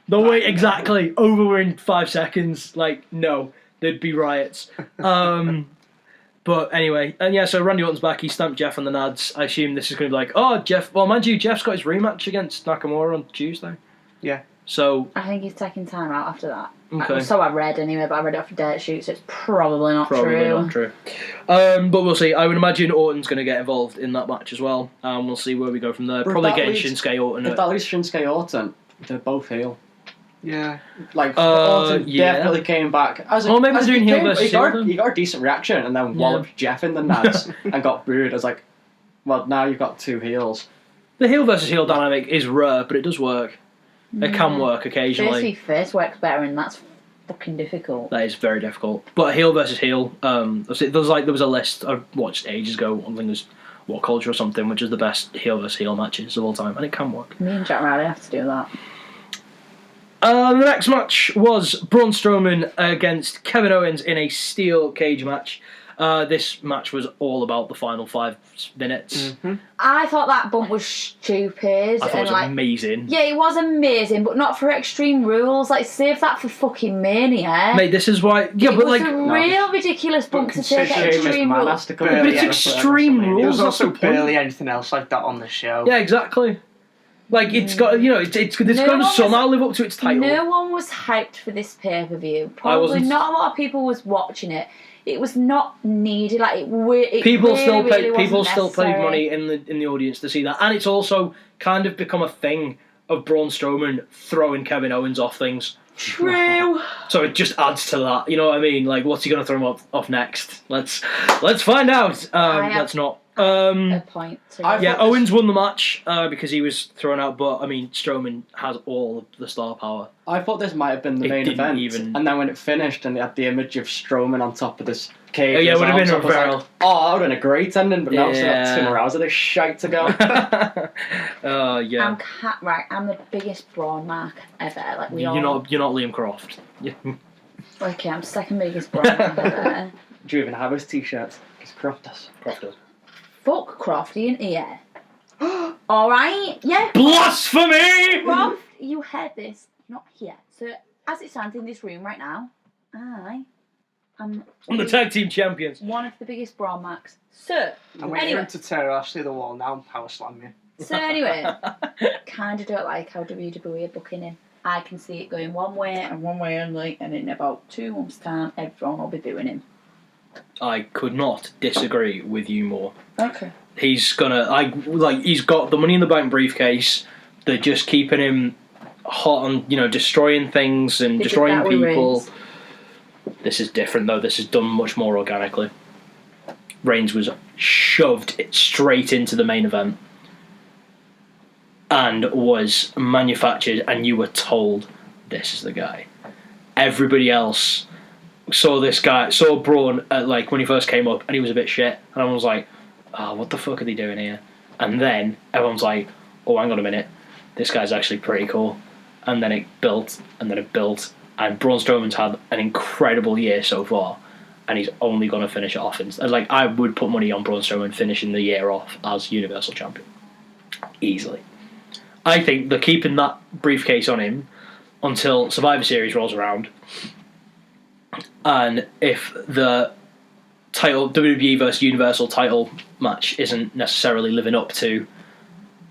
No way, exactly. Over in 5 seconds. Like, no, there'd be riots. But anyway, and yeah, so Randy Orton's back. He stamped Jeff on the nads. I assume this is going to be like, oh, Jeff. Well, mind you, Jeff's got his rematch against Nakamura on Tuesday. Yeah. So I think he's taking time out after that. Okay. So I read anyway, but I read it off a dirt sheet, so it's probably not true. Probably not true. But we'll see. I would imagine Orton's going to get involved in that match as well. We'll see where we go from there. Probably getting Shinsuke Orton. If that leaves Shinsuke Orton, they're both heel. Yeah. Like, Orton definitely came back. Maybe they're doing heel versus heel. He got a decent reaction and then walloped Jeff in the nuts and got booed. I was like, well, now you've got two heels. The heel versus heel dynamic is rare, but it does work. It can work occasionally. Face works better, and that's fucking difficult. That is very difficult. But heel versus heel, there was a list I watched ages ago. I think it was What Culture or something, which is the best heel versus heel matches of all time, and it can work. Me and Jack Riley have to do that. The next match was Braun Strowman against Kevin Owens in a steel cage match. This match was all about the final 5 minutes. Mm-hmm. I thought that bump was stupid. I thought it was amazing. Yeah, it was amazing, but not for Extreme Rules. Like, save that for fucking Mania. Mate, this is why... Yeah, it but was a real ridiculous bump to take at Extreme Rules. But it's Extreme Rules. There's also that's the point. barely anything else like that on the show. Yeah, exactly. Like, it's got, it's got to somehow live up to its title. No one was hyped for this pay-per-view. Probably not a lot of people was watching it. It was not needed. Like people still paid money in the audience to see that, and it's also kind of become a thing of Braun Strowman throwing Kevin Owens off things. True. So it just adds to that. You know what I mean? Like, what's he going to throw him off next? Let's find out. Let's not. A point. Owens won the match because he was thrown out, but I mean, Strowman has all of the star power. I thought this might have been the main event, and then when it finished and they had the image of Strowman on top of this cage, it would have been a barrel. Like, that would have been a great ending, but now it's got 2 more hours of this shite to go. Yeah. I'm the biggest Braun mark ever. Like you're not Liam Croft. Okay, I'm second biggest Braun mark ever. Do you even have his t-shirts? Because Croft does. Fuck Crofty in here. Alright, yeah. Blasphemy! Croft, you heard this, not here. So, as it stands in this room right now, I'm the tag team champions. One of the biggest Braun marks. So, I'm waiting for him to tear us through the wall now and power slam you. So anyway, kinda don't like how WWE are booking him. I can see it going one way and one way only, and in about 2 months' time, everyone will be doing him. I could not disagree with you more. Okay. He's got the Money in the Bank briefcase. They're just keeping him hot on, destroying things and destroying people. This is different though. This is done much more organically. Reigns was shoved straight into the main event and was manufactured, and you were told this is the guy. Everybody else saw Braun at, when he first came up, and he was a bit shit, and everyone was like, oh, what the fuck are they doing here? And then everyone's like, oh, hang on a minute, this guy's actually pretty cool. And then it built, and and Braun Strowman's had an incredible year so far, and he's only going to finish it off. I would put money on Braun Strowman finishing the year off as Universal Champion. Easily. I think they're keeping that briefcase on him until Survivor Series rolls around. And if the title WWE versus Universal title match isn't necessarily living up to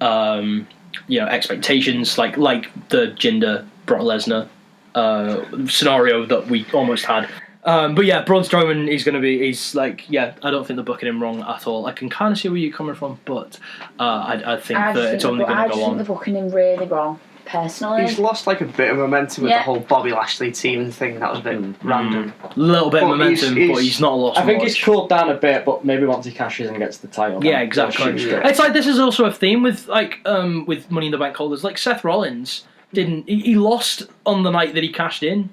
expectations, like the Jinder Brock Lesnar scenario that we almost had. But yeah, Braun Strowman I don't think they're booking him wrong at all. I can kind of see where you're coming from, but I think that it's only going to go on. I just think they're booking him really wrong. Personally, he's lost a bit of momentum with the whole Bobby Lashley team thing. That was a bit random. A little bit of momentum, but he's not lost. I think he's cooled down a bit, but maybe once he cashes and gets the title. Yeah, exactly. It's like this is also a theme with with Money in the Bank holders. Like Seth Rollins he lost on the night that he cashed in.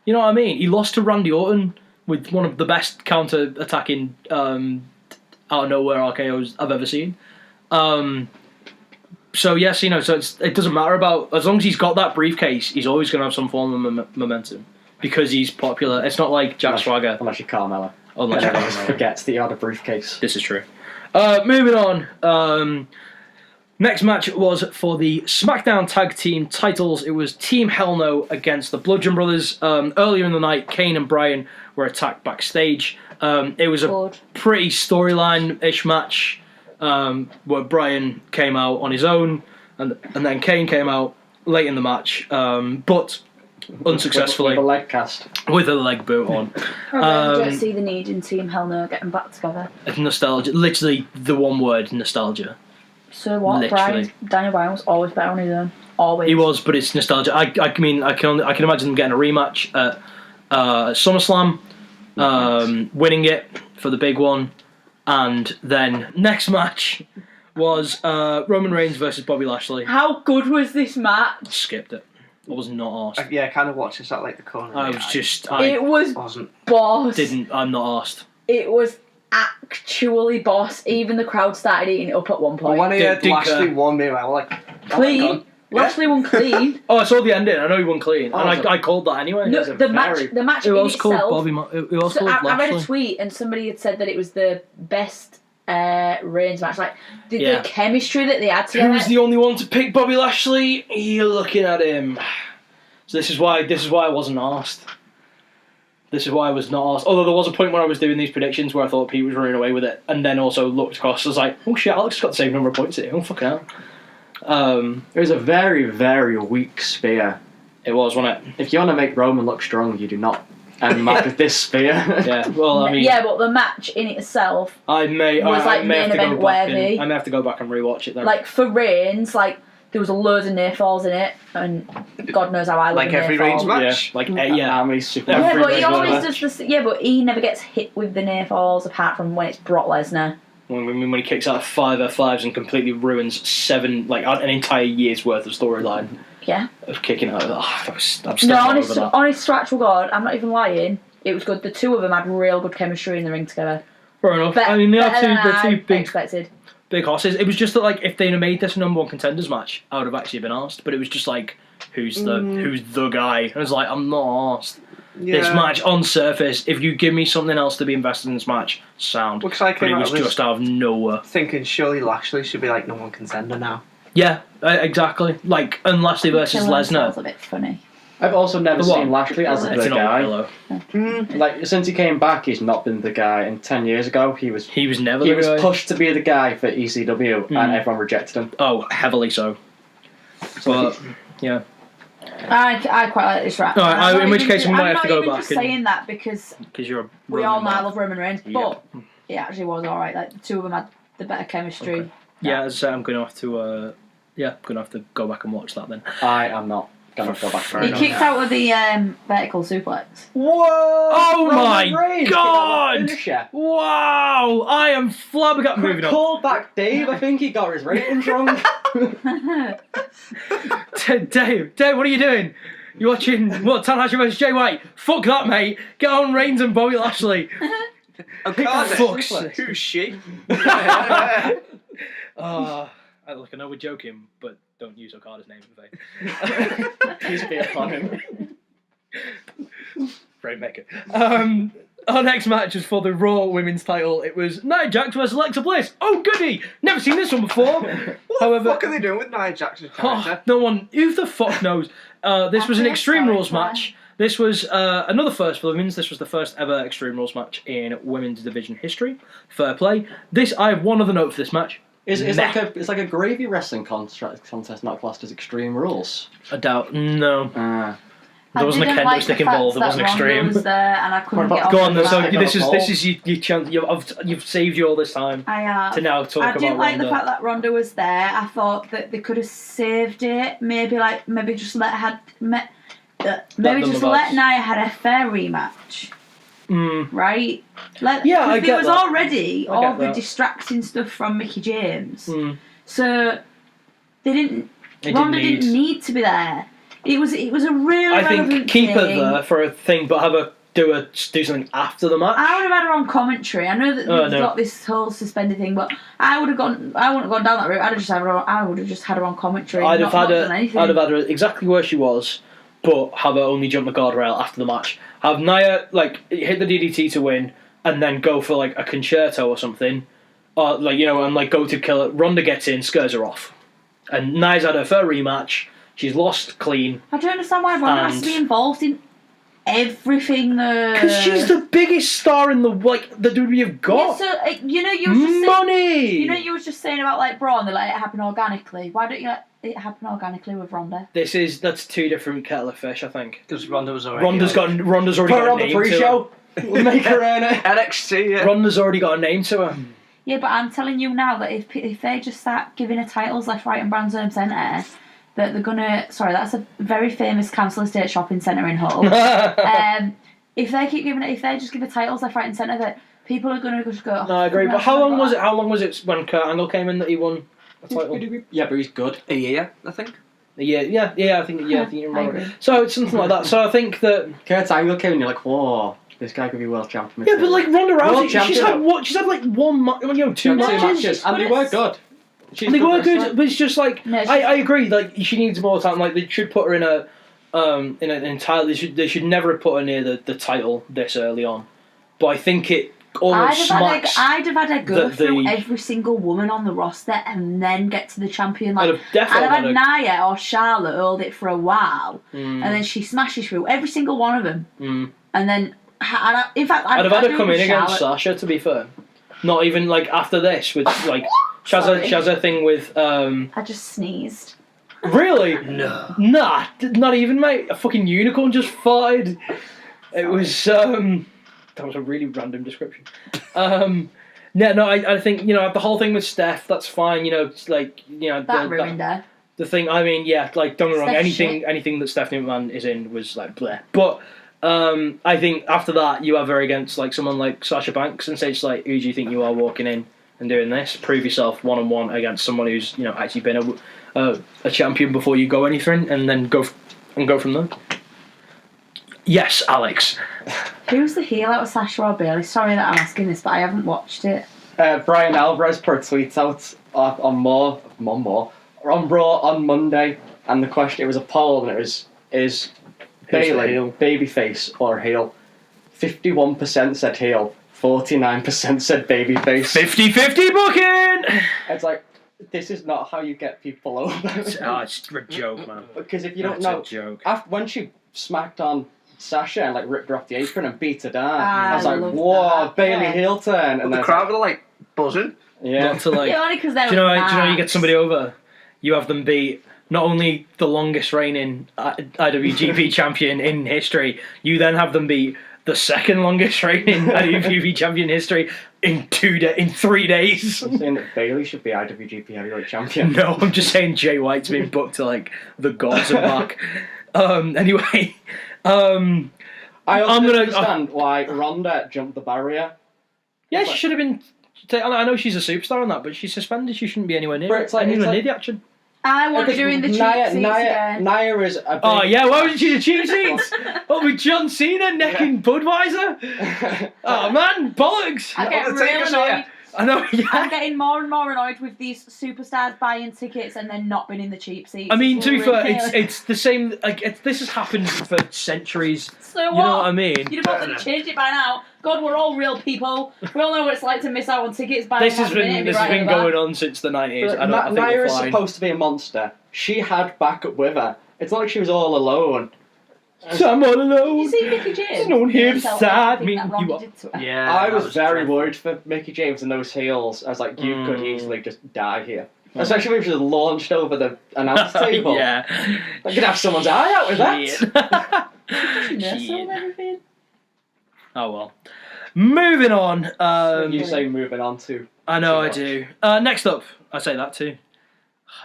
You know what I mean? He lost to Randy Orton with one of the best counter-attacking out of nowhere RKOs I've ever seen. So yes, so it doesn't matter as long as he's got that briefcase, he's always going to have some form of momentum because he's popular. It's not like Jack Swagger. Unless you're Carmella. Unless he forgets that you had a briefcase. This is true. Moving on. Next match was for the SmackDown Tag Team titles. It was Team Hell No against the Bludgeon Brothers. Earlier in the night, Kane and Bryan were attacked backstage. It was a pretty storyline-ish match. Where Bryan came out on his own, and then Kane came out late in the match, but unsuccessfully. With a leg cast. With a leg boot on. I don't see the need in Team Hell No getting back together. Nostalgia. Literally the one word, nostalgia. So what? Daniel Bryan was always better on his own. Always. He was, but it's nostalgia. I can imagine them getting a rematch at SummerSlam, winning it for the big one. And then next match was Roman Reigns versus Bobby Lashley. How good was this match? Skipped it. I was not asked. Yeah, I kind of watched this at like the corner. I was just. It was wasn't. boss. I'm not asked. It was actually boss. Even the crowd started eating it up at one But point. when he had Lashley won me, I was like, Clean. Lashley won clean. Oh, I saw the ending. I know he won clean, Oh, and I called that anyway. No, the match It in was called itself. Bobby. It was So called I read a Lashley. tweet and somebody had said that it was the best Reigns match. Like the chemistry that they had together. Who's the only one to pick Bobby Lashley? You're looking at him. So this is why I wasn't asked. This is why I was not asked. Although there was a point where I was doing these predictions where I thought Pete was running away with it, and then also looked across. I was like, oh shit, Alex got the same number of points here. Oh fucking hell. It was a very, very weak spear. It was, wasn't it? If you want to make Roman look strong, you do not end match with this spear. Yeah. Well, I mean, yeah, but the match in itself I may was like may have main to go event back worthy. I may have to go back and rewatch it then. Like for Reigns, like there was a load of near falls in it, and God knows how I love like a every near Reigns fall. match. Like How many super Yeah, Yeah, every but he Reigns always match. does this. Yeah, but he never gets hit with the near falls apart from when it's Brock Lesnar. when he kicks out 5 F5s and completely ruins 7 an entire year's worth of storyline Yeah. of kicking out. I'm still No, not honest, over that. honest to actual God, I'm not even lying. It was good. The two of them had real good chemistry in the ring together. Fair enough. Better, I mean, they're better than two I big expected. horses. It was just that, like, if they'd have made this a number 1 contenders match, I would have actually been asked. But it was just like, who's the guy? And I was like, I'm not asked. Yeah. This match on surface, if you give me something else to be invested in this match, sound. Looks like But it I was was just out of nowhere. thinking surely Lashley should be like number 1 contender now. Yeah, exactly. Like, and Lashley versus Killing himself Lesnar. a bit funny. I've also never The what? seen Lashley as It's the an old guy. pillow. Like since he came back, he's not been the guy. And 10 years ago, he was never he the was guy. pushed to be the guy for ECW, and everyone rejected him. Oh, heavily so. But, yeah. I quite like this rap. Alright, in which case we might have to go I'm not back even just and- saying that because Because you're a we all Roman know I man. love Roman Reigns, Yep. but it actually was alright. Like the two of them had the better chemistry. Okay. Yeah, as I say, I'm going to have to go back and watch that then. I am not gonna go back for He it. kicked out with the vertical suplex. Whoa! Oh Roman my Reigns God! kicked out the finisher. Wow! I am flabbergasted. Moving on. Call back Dave. I think he got his ratings wrong. Dave, what are you doing? You watching what? Tanahashi versus Jay White? Fuck that, mate. Get on Reigns and Bobby Lashley. Okada. Fuck's sake. Who's she? Look, I know we're joking, but don't use Okada's name in vain. Please be upon him. Rainmaker. Our next match is for the Raw Women's title. It was Nia Jax versus Alexa Bliss. Oh, goody! Never seen this one before. What However, the fuck are they doing with Nia Jackson's character? no one. Who the fuck knows? This was an Okay, Extreme sorry, Rules sorry. match. This was another first for the women's. This was the first ever Extreme Rules match in women's division history. Fair play. I have one other note for this match. It's like a gravy wrestling contest, not classed as Extreme Rules. I doubt. No. There wasn't a I didn't kendo like stick the fact involved. It that wasn't Ronda extreme. was there and I couldn't Go get Go off on. the So fact. this is your chance. You've saved you all this time I have. to now talk I about didn't like Ronda. the fact that Ronda was there. I thought that they could have saved it. Maybe just let them let about. Nia had a fair rematch. Right? Yeah, I there get was that. already I get all the that. distracting stuff from Mickie James. Mm. So they didn't. They Ronda didn't didn't need to be there. It was a real. I think relevant keep thing. it there for a thing, but have her do something after the match. I would have had her on commentary. I know that Oh, they've no. got this whole suspended thing, but I wouldn't have gone down that route. I would have just had her on commentary. I'd not have done anything. had her exactly where she was, but have her only jump the guardrail after the match. Have Nia hit the DDT to win, and then go for a concerto or something, or and go to kill it. Ronda gets in, scares her off, and Nia's had her fair rematch. She's lost clean I don't understand why Ronda has to be involved in everything. because she's the biggest star in the WWE have got. Yeah, so you were just saying, Money. you were just saying about Braun. They let it happen organically. Why don't you let it happen organically with Ronda? That's two different kettle of fish, I think. Because Ronda was already. Ronda's already Put her got a on the name to her. pre-show. We'll make her earn it. NXT, yeah. Ronda's already got a name to her. Yeah, but I'm telling you now that if they just start giving her titles left, right, and Brands Home Centre, that they're gonna. Sorry, that's a very famous council estate shopping centre in Hull. If they just give her titles left, right, and centre, that people are gonna just go. No, I agree. But how long was it? How long was it when Kurt Angle came in that he won a title? Yeah, but he's good. A year, I think. I think you're right. So it's something like that. So I think that Kurt Angle came and you're like, whoa, this guy could be world champion. Yeah, but like Ronda Rousey, she's had what? She's had like two matches, and they were good. They were good, but it's just like I agree. Like she needs more time. Like they should put her in an entirely. They should never have put her near the title this early on. But I think it almost smacks. I'd have had her go through every single woman on the roster and then get to the champion. Like, I'd have had Nia or Charlotte hold it for a while, and then she smashes through every single one of them, and then in fact, I'd have had her come in against Sasha. To be fair, not even like after this with like she has a thing with. I just sneezed. Really? No. Nah, not even, mate. A fucking unicorn just farted. It was that was a really random description. I think the whole thing with Steph, that's fine. It's like that ruined her. The thing, I mean, like don't get me wrong, anything that Stephanie McMahon is in was like bleh. But I think after that you have her against like someone like Sasha Banks and say just like, who do you think you are walking in and doing this? Prove yourself 1-on-1 against someone who's actually been a champion before you go anything, and then go from there. Yes, Alex. Who's the heel out of Sasha or Bailey? Sorry that I'm asking this, but I haven't watched it. Brian Alvarez put a tweet out on Raw on Monday, and the question, it was a poll, and it was, is Bailey babyface or heel? 51% said heel, 49% said babyface. 50-50 booking! It's like, this is not how you get people over. It's a joke, man. Because if you don't know, when she smacked on Sasha and like ripped her off the apron and beat her down, I was like, whoa, Bailey heel turn. And the crowd were like buzzing. Yeah. Not to like, only because they do you know you get somebody over, you have them beat not only the longest reigning IWGP champion in history, you then have them beat the second longest reigning IWGP champion in history in 3 days. I'm saying that Bailey should be IWGP heavyweight champion. No, I'm just saying Jay White's been booked to like the gods and back. Anyway, I also don't understand why Ronda jumped the barrier. Yeah, she should have been. I know she's a superstar on that, but she's suspended. She shouldn't be anywhere near near the action. I want her doing the cheap seats again. Nia is a big... Oh yeah, why wasn't she the cheap seats? With John Cena necking Budweiser? Oh man, bollocks! I get really annoyed. I know. Yeah. I'm getting more and more annoyed with these superstars buying tickets and then not being in the cheap seats. I mean, to be fair, it's the same. Like this has happened for centuries. So what? You know what I mean? You'd have probably changed it by now. God, we're all real people. We all know what it's like to miss out on tickets. This has been going on since the 90s. I think Nia is supposed to be a monster. She had backup with her. It's not like she was all alone. So I'm all alone. Did you see Mickey James? There's no one here beside me. Yeah, I was very worried for Mickey James and those heels. I was like, you could easily just die here. Especially if she was launched over the announce table. Yeah. I could have someone's eye out with that. Oh well. Moving on. You say moving on to. I know I do. Next up, I say that too.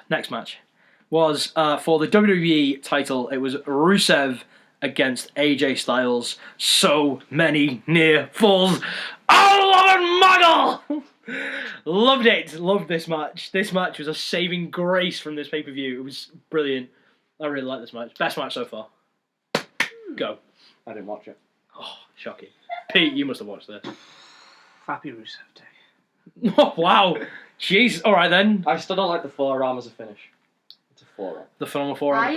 Next match was for the WWE title. It was Rusev against AJ Styles. So many near falls. Oh, Lord Muggle! Loved it. Loved this match. This match was a saving grace from this pay-per-view. It was brilliant. I really like this match. Best match so far. Go. I didn't watch it. Oh, shocking. Pete, you must have watched this. Happy Rusev Day. Oh, wow. Jeez. All right, then. I still don't like the forearm as a finish. It's a forearm. The phenomenal forearm. I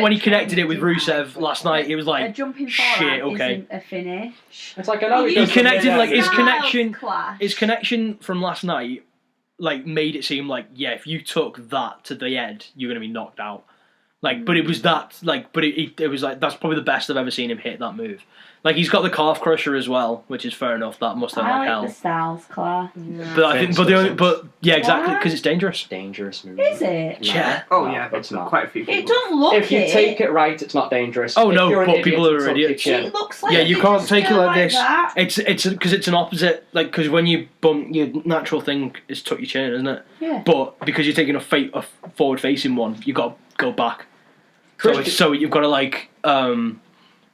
when he connected it with Rusev last night, he was like, a jumping shit, okay. Isn't a finish. It's like, I know he connected, like, Clash. his connection from last night, like, made it seem like, yeah, if you took that to the head, you're going to be knocked out. Like, but it was that, like, but it was like, that's probably the best I've ever seen him hit that move. Like, he's got the calf crusher as well, which is fair enough. That must have like hell. I like the Styles claw. Yeah. But I think, yeah, exactly, because it's dangerous. Dangerous move. Is it? Yeah. Oh yeah, it's not. Quite a few people. It doesn't look. If you take it right, it's not dangerous. Oh no, but people are idiots. It looks like. Yeah, you can't take it like this. That. It's because it's an opposite. Like, because when you bump, your natural thing is tuck your chin, isn't it? Yeah. But because you're taking a forward facing one, you got to go back. So you've got to like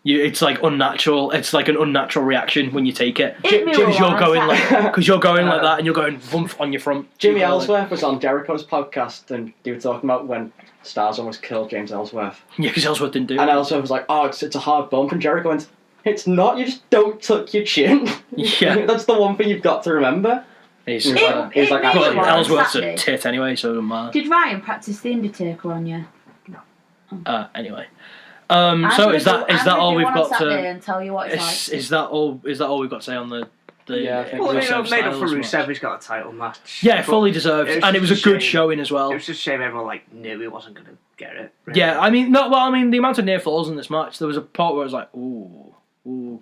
It's like unnatural. It's like an unnatural reaction when you take it. Because you're going like that, and you're going bump on your front. Jimmy Ellsworth was on Jericho's podcast, and they were talking about when Styles almost killed James Ellsworth. Yeah, because Ellsworth didn't do it. And Ellsworth was like, "Oh, it's a hard bump," and Jericho went, "It's not. You just don't tuck your chin." Yeah, that's the one thing you've got to remember. He's like, Ellsworth's a tit anyway, so it doesn't matter. Did Ryan practice the Undertaker on you? No. Anyway. So is that all we've got to? And tell you what it's like. Is that all we've got to say on the? Well, made up for Rusev, he's got a title match. Yeah, fully deserved, and it was a good showing as well. It was just a shame everyone knew he wasn't going to get it. Really. Yeah, I mean, the amount of near falls in this match, there was a part where I was like, ooh,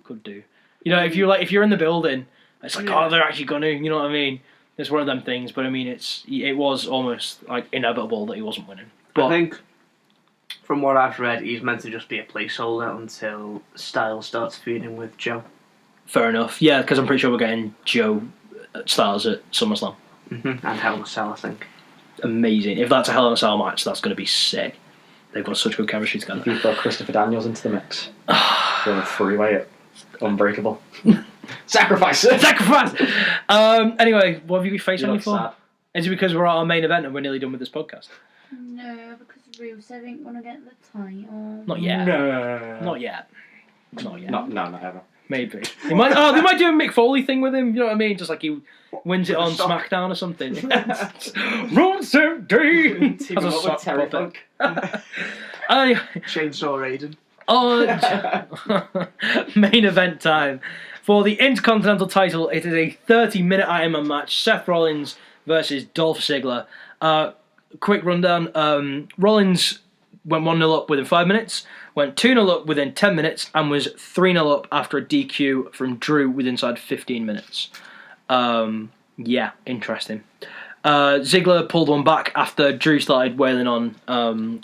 could do. You know, if you're in the building, it's like, oh, they're actually gonna. You know what I mean? It's one of them things, but I mean, it was almost like inevitable that he wasn't winning. But I think, from what I've read, he's meant to just be a placeholder until Styles starts feuding with Joe. Fair enough. Yeah, because I'm pretty sure we're getting Joe Styles at SummerSlam. Mm-hmm. And Hell in a Cell, I think. Amazing. If that's a Hell in a Cell match, that's going to be sick. They've got such good chemistry together. If you throw Christopher Daniels into the mix, for a three-way at Unbreakable. Sacrifice! Anyway, what have you faced on me for? Sad. Is it because we're at our main event and we're nearly done with this podcast? No, because Rusev ain't gonna get the title. Not yet. No. Not yet. Not ever. Maybe. They might do a Mick Foley thing with him, you know what I mean? Just like he wins it on SmackDown or something. Rusev Day! Team up with Terry Funk. Chainsaw Raiden. Main event time. For the Intercontinental title, it is a 30-minute Iron Man match. Seth Rollins versus Dolph Ziggler. Quick rundown. Rollins went 1-0 up within 5 minutes, went 2-0 up within 10 minutes, and was 3-0 up after a DQ from Drew within inside 15 minutes. Yeah, interesting. Ziggler pulled one back after Drew started wailing on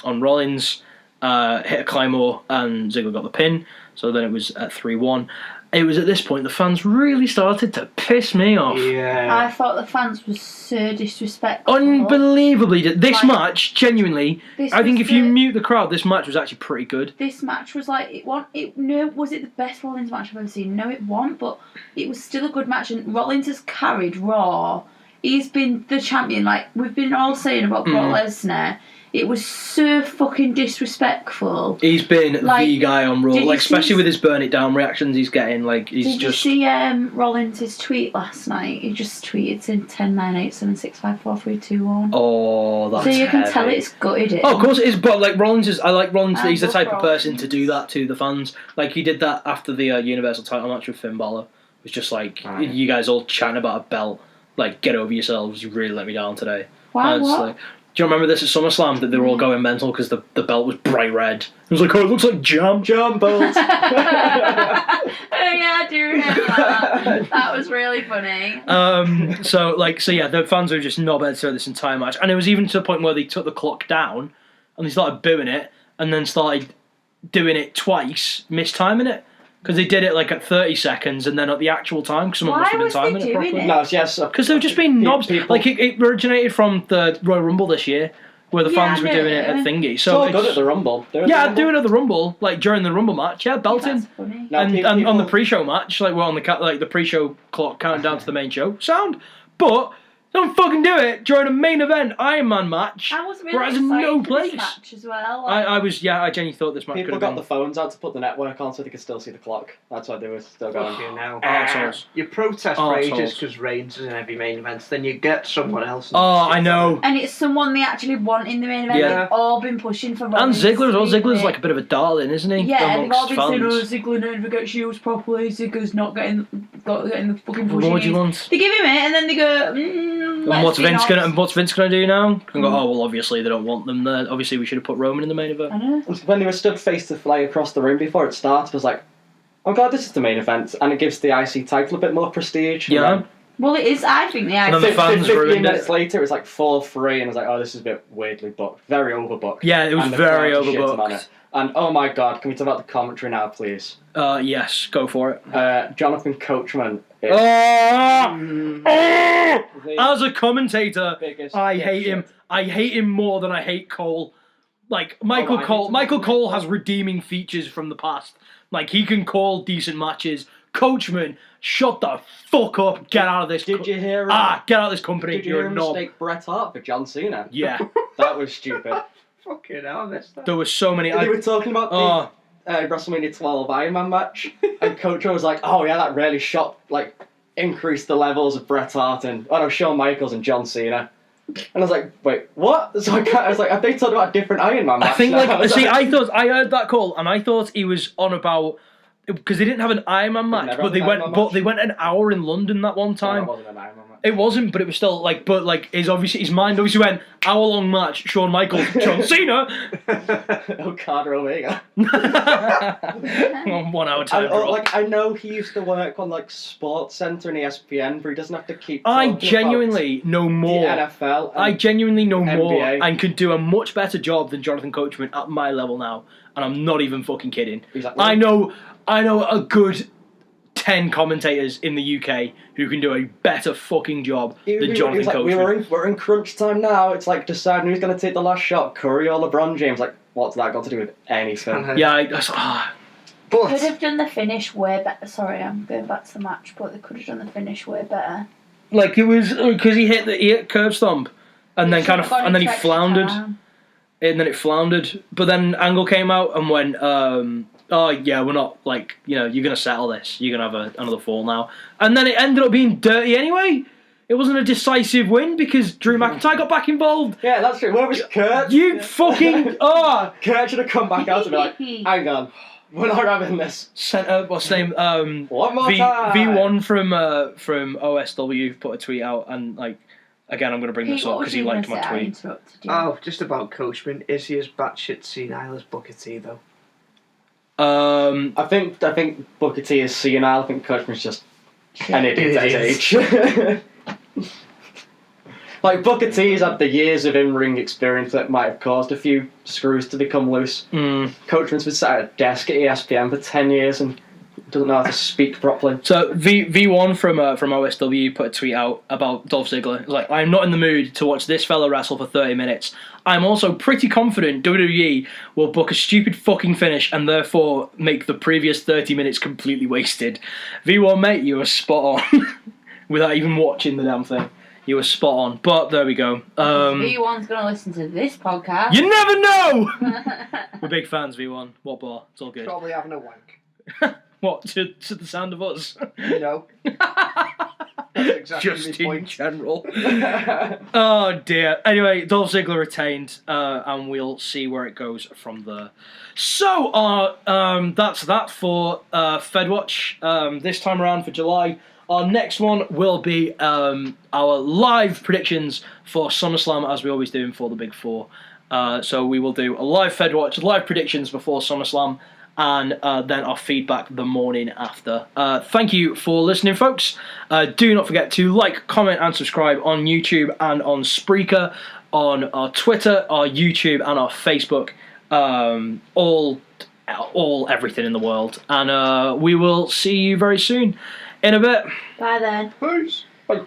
Rollins, hit a Claymore, and Ziggler got the pin. So then it was at 3-1. It was at this point the fans really started to piss me off. Yeah. I thought the fans were so disrespectful. Unbelievably. This match, genuinely, I think if you mute the crowd, this match was actually pretty good. This match was was it the best Rollins match I've ever seen? No, it wasn't, but it was still a good match, and Rollins has carried Raw. He's been the champion, like we've been all saying about Brock Lesnar. It was so fucking disrespectful. He's been the guy on Raw, especially with his burn it down reactions he's getting. Did you see Rollins' tweet last night? He just tweeted in 10, 9, 8, 7, 6, 5, 4, 3, 2, 1. Oh, that's so you can tell it's gutted. Oh, of course it is. But I like Rollins. He's the type of person to do that to the fans. Like he did that after the Universal title match with Finn Balor. It was just like you guys all chatting about a belt. Like get over yourselves. You really let me down today. Why? What? Do you remember this at SummerSlam that they were all going mental because the belt was bright red? It was like, oh, it looks like jam belt. Oh yeah, I do remember that. That was really funny. So the fans were just knobheads throughout this entire match, and it was even to the point where they took the clock down and they started booing it, and then started doing it twice, mistiming it. Because they did it at 30 seconds and then at the actual time, because someone must have been timing it properly. No, yes. Because they were just being knobs. It originated from the Royal Rumble this year, where the fans were doing it at Thingy. So it's all good at the Rumble. Do it at the Rumble, during the Rumble match. Yeah, belting. That's funny. And on the pre-show match, we're on the pre-show clock counting down to the main show. Sound. But don't fucking do it during a main event Iron Man match. I was really where it has no place. For this match as well. I genuinely thought this match could have been. People got the phones out to put the network on so they could still see the clock. That's why they were still going to now. You protest for ages because Reigns is in every main event, then you get someone else. I know. And it's someone they actually want in the main event. Yeah. They've all been pushing for And Rollins. Ziggler as well. Ziggler's like a bit of a darling, isn't he? Yeah, they've all been saying, Ziggler never gets used properly. Ziggler's not getting the fucking push. What do you want? They give him it, and then they go. And what's Vince gonna do now? And go, oh well, obviously they don't want them there. Obviously we should have put Roman in the main event. I know. When they were stood face to face across the ring before it started, I was like, oh god, this is the main event, and it gives the IC title a bit more prestige. Yeah. Well, it is. I think the IC. And then the fans 15 minutes later, it was 4-3, and I was like, oh, this is a bit weirdly booked, very overbooked. Yeah, it was very overbooked. And oh my god, can we talk about the commentary now, please? Yes, go for it. Jonathan Coachman. As a commentator, I hate him. I hate him more than I hate Cole. Like Michael Cole has redeeming features from the past. Like he can call decent matches. Coachman, shut the fuck up. Get out of this. Did you hear him? Get out of this company. Did you hear him mistake Bret Hart for John Cena? Yeah. That was stupid. Fucking hell, I missed that. There were so many. They were talking about the WrestleMania 12 Iron Man match, and Coach was like, "Oh yeah, that really increased the levels of Bret Hart and Shawn Michaels and John Cena." And I was like, "Wait, what?" So I was like, "Have they talked about a different Iron Man match?" I think I heard that call, and I thought he was on about. Because they didn't have an Iron Man match, but they went an hour in London that one time. It wasn't an Iron Man match. It wasn't, but it was still his mind obviously went hour long match. Shawn Michaels, John Cena, Okada Omega. 1 hour time drop. I know he used to work on Sports Center and ESPN, but he doesn't have to keep. I genuinely know more. The NFL. I genuinely know NBA. more and could do a much better job than Jonathan Coachman at my level now, and I'm not even fucking kidding. Exactly. I know a good 10 commentators in the UK who can do a better fucking job than Jonathan Coachman. We're in crunch time now. It's like deciding who's going to take the last shot, Curry or LeBron James. Like, what's that got to do with anything? Yeah, Could have done the finish way better. Sorry, I'm going back to the match, but they could have done the finish way better. Like it was because he hit curb stomp, and then he floundered, and then it floundered. But then Angle came out and went, "Oh yeah, we're not you're gonna settle this. You're gonna have another fall now." And then it ended up being dirty anyway. It wasn't a decisive win because Drew McIntyre got back involved. Yeah, that's true. Where was Kurt? You fucking Kurt should have come back out and be like, "Hang on, we're not having this." What's his name? One more time. V1 from OSW put a tweet out and again I'm gonna bring this up because he liked my tweet. Oh, just about Coachman. Is he as batshit senile as Booker T though? I think Booker T is senile. I think Coachman's just an idiot at his age. Booker T's had the years of in-ring experience that might have caused a few screws to become loose. Coachman's been sat at a desk at ESPN for 10 years and doesn't know how to speak properly. So V1 from OSW put a tweet out about Dolph Ziggler. It's like, "I'm not in the mood to watch this fella wrestle for 30 minutes. I'm also pretty confident WWE will book a stupid fucking finish and therefore make the previous 30 minutes completely wasted." V1, mate, you were spot on. Without even watching the damn thing. You were spot on. But there we go. V1's going to listen to this podcast. You never know! We're big fans, V1. What bar? It's all good. Probably having a wank. What, to the sound of us? No. That's exactly Just my in point. general. Oh dear. Anyway, Dolph Ziggler retained, and we'll see where it goes from there. So, that's that for FedWatch this time around for July. Our next one will be our live predictions for SummerSlam, as we always do for the Big Four. So we will do a live FedWatch, live predictions before SummerSlam, and then our feedback the morning after. Thank you for listening, folks. Do not forget to like, comment, and subscribe on YouTube and on Spreaker, on our Twitter, our YouTube, and our Facebook. All everything in the world. And we will see you very soon. In a bit. Bye then. Peace. Bye.